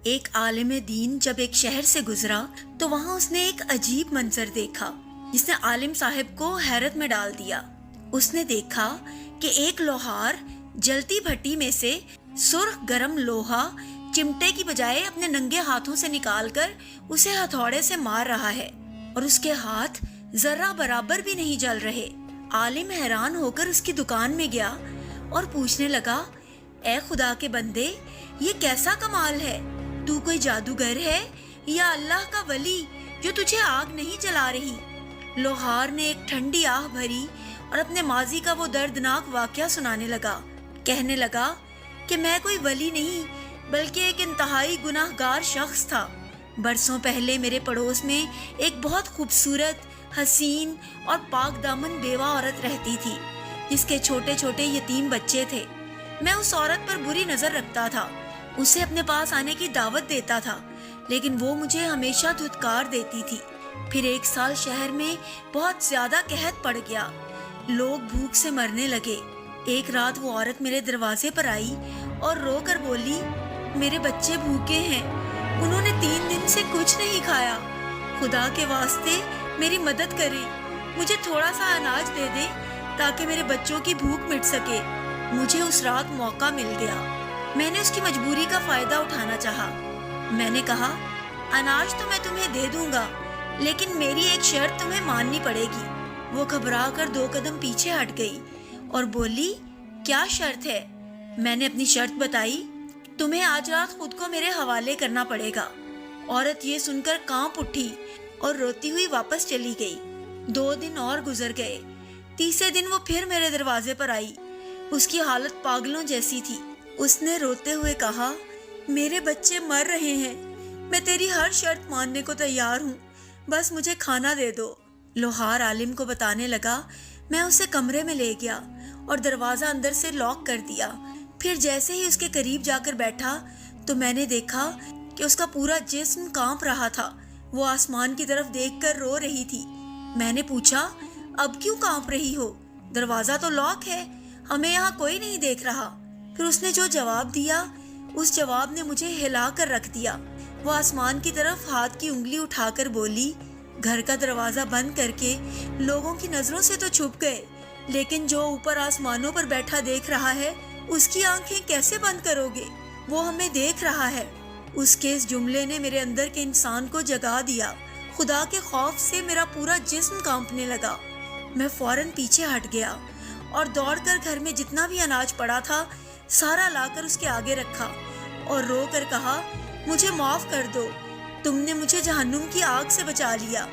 ایک عالم دین جب ایک شہر سے گزرا تو وہاں اس نے ایک عجیب منظر دیکھا جس نے عالم صاحب کو حیرت میں ڈال دیا۔ اس نے دیکھا کہ ایک لوہار جلتی بھٹی میں سے سرخ گرم لوہا چمٹے کی بجائے اپنے ننگے ہاتھوں سے نکال کر اسے ہتھوڑے سے مار رہا ہے اور اس کے ہاتھ ذرہ برابر بھی نہیں جل رہے۔ عالم حیران ہو کر اس کی دکان میں گیا اور پوچھنے لگا، اے خدا کے بندے، یہ کیسا کمال ہے؟ تو کوئی جادوگر ہے یا اللہ کا ولی جو تجھے آگ نہیں جلا رہی؟ لوہار نے ایک ٹھنڈی آہ بھری اور اپنے ماضی کا وہ دردناک واقعہ سنانے لگا۔ کہنے لگا کہ میں کوئی ولی نہیں بلکہ ایک انتہائی گناہ گار شخص تھا۔ برسوں پہلے میرے پڑوس میں ایک بہت خوبصورت، حسین اور پاک دامن بیوہ عورت رہتی تھی جس کے چھوٹے چھوٹے یتیم بچے تھے۔ میں اس عورت پر بری نظر رکھتا تھا، اسے اپنے پاس آنے کی دعوت دیتا تھا، لیکن وہ مجھے ہمیشہ دھتکار دیتی تھی۔ پھر ایک سال شہر میں بہت زیادہ قحط پڑ گیا، لوگ بھوک سے مرنے لگے۔ ایک رات وہ عورت میرے دروازے پر آئی اور رو کر بولی، میرے بچے بھوکے ہیں، انہوں نے 3 دن سے کچھ نہیں کھایا، خدا کے واسطے میری مدد کریں، مجھے تھوڑا سا اناج دے دیں تاکہ میرے بچوں کی بھوک مٹ سکے۔ مجھے اس رات موقع مل گیا، میں نے اس کی مجبوری کا فائدہ اٹھانا چاہا۔ میں نے کہا، اناج تو میں تمہیں دے دوں گا لیکن میری ایک شرط تمہیں ماننی پڑے گی۔ وہ گھبرا کر 2 قدم پیچھے ہٹ گئی اور بولی، کیا شرط ہے؟ میں نے اپنی شرط بتائی، تمہیں آج رات خود کو میرے حوالے کرنا پڑے گا۔ عورت یہ سن کر کانپ اٹھی اور روتی ہوئی واپس چلی گئی۔ 2 دن اور گزر گئے۔ تیسرے دن وہ پھر میرے دروازے پر آئی، اس کی حالت پاگلوں جیسی تھی۔ اس نے روتے ہوئے کہا، میرے بچے مر رہے ہیں، میں تیری ہر شرط ماننے کو تیار ہوں، بس مجھے کھانا دے دو۔ لوہار عالم کو بتانے لگا۔ میں اسے کمرے میں لے گیا اور دروازہ اندر سے لاک کر دیا۔ پھر جیسے ہی اس کے قریب جا کر بیٹھا تو میں نے دیکھا کہ اس کا پورا جسم کانپ رہا تھا۔ وہ آسمان کی طرف دیکھ کر رو رہی تھی۔ میں نے پوچھا، اب کیوں کانپ رہی ہو؟ دروازہ تو لاک ہے، ہمیں یہاں کوئی نہیں دیکھ رہا۔ پھر اس نے جو جواب دیا، اس جواب نے مجھے ہلا کر رکھ دیا۔ وہ آسمان کی طرف ہاتھ کی انگلی اٹھا کر بولی، گھر کا دروازہ بند کر کے لوگوں کی نظروں سے تو چھپ گئے، لیکن جو اوپر آسمانوں پر بیٹھا دیکھ رہا ہے، اس کی آنکھیں کیسے بند کرو گے؟ وہ ہمیں دیکھ رہا ہے۔ اس کے اس جملے نے میرے اندر کے انسان کو جگا دیا۔ خدا کے خوف سے میرا پورا جسم کانپنے لگا۔ میں فوراً پیچھے ہٹ گیا اور دوڑ کر گھر میں جتنا بھی اناج پڑا تھا سارا لا کر اس کے آگے رکھا اور رو کر کہا، مجھے معاف کر دو، تم نے مجھے جہنم کی آگ سے بچا لیا۔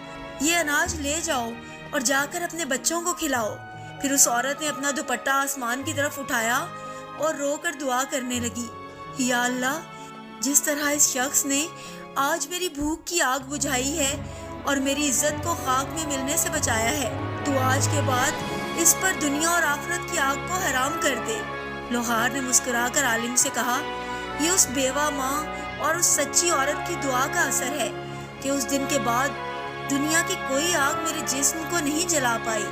یہ اناج لے جاؤ اور جا کر اپنے بچوں کو کھلاؤ۔ پھر اس عورت نے اپنا دوپٹہ آسمان کی طرف اٹھایا اور رو کر دعا کرنے لگی، یا اللہ، جس طرح اس شخص نے آج میری بھوک کی آگ بجھائی ہے اور میری عزت کو خاک میں ملنے سے بچایا ہے، تو آج کے بعد اس پر دنیا اور آخرت کی آگ کو حرام کر دے۔ لوہار نے مسکرا کر عالم سے کہا، یہ اس بیوہ ماں اور اس سچی عورت کی دعا کا اثر ہے کہ اس دن کے بعد دنیا کی کوئی آگ میرے جسم کو نہیں جلا پائی۔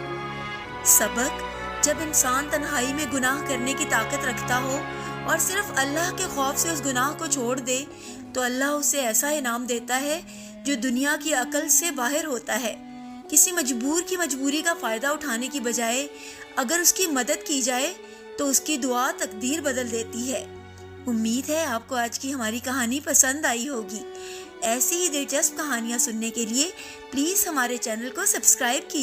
سبق: جب انسان تنہائی میں گناہ کرنے کی طاقت رکھتا ہو اور صرف اللہ کے خوف سے اس گناہ کو چھوڑ دے تو اللہ اسے ایسا انعام دیتا ہے جو دنیا کی عقل سے باہر ہوتا ہے۔ کسی مجبور کی مجبوری کا فائدہ اٹھانے کی بجائے اگر اس کی مدد کی جائے تو اس کی دعا تقدیر بدل دیتی ہے۔ امید ہے آپ کو آج کی ہماری کہانی پسند آئی ہوگی۔ ایسی ہی دلچسپ کہانیاں سننے کے لیے پلیز ہمارے چینل کو سبسکرائب کیجیے۔